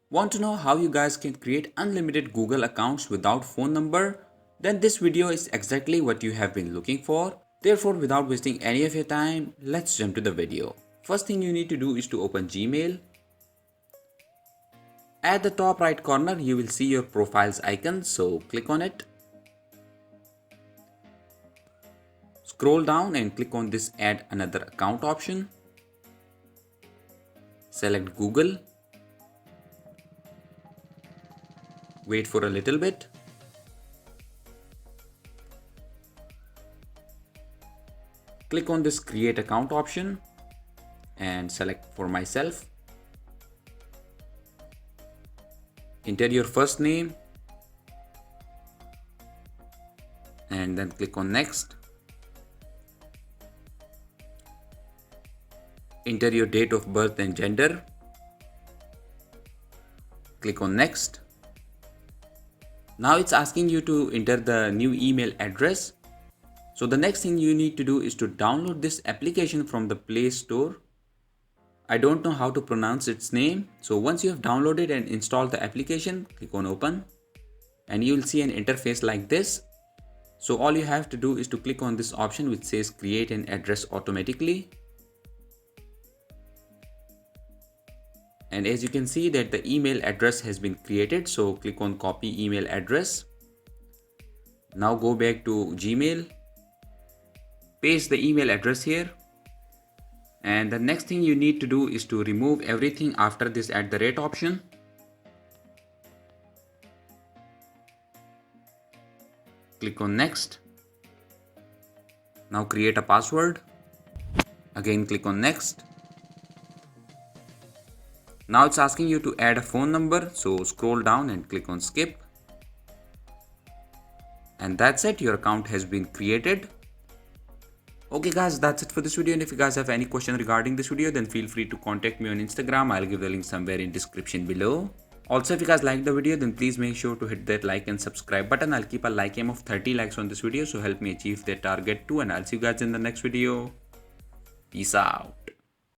Want to know how you guys can create unlimited Google accounts without phone number? Then this video is exactly what you have been looking for. Therefore, without wasting any of your time, let's jump to the video. First thing you need to do is to open Gmail. At the top right corner, you will see your profiles icon, so click on it. Scroll down and click on this add another account option. Select Google. Wait for a little bit. Click on this create account option and select for myself. Enter your first name and then click on next. Enter your date of birth and gender. Click on next. Now it's asking you to enter the new email address. So the next thing you need to do is to download this application from the Play Store. I don't know how to pronounce its name. So once you have downloaded and installed the application, click on open and you will see an interface like this. So all you have to do is to click on this option which says create an address automatically. And as you can see that the email address has been created. So click on copy email address. Now go back to Gmail. Paste the email address here. And the next thing you need to do is to remove everything after this @ option. Click on next. Now create a password. Again click on next. Now it's asking you to add a phone number, so scroll down and click on skip. And that's it, your account has been created. Okay guys, that's it for this video, and if you guys have any question regarding this video, then feel free to contact me on Instagram. I'll give the link somewhere in description below. Also, if you guys like the video, then please make sure to hit that like and subscribe button. I'll keep a like aim of 30 likes on this video, so help me achieve that target too, and I'll see you guys in the next video. Peace out.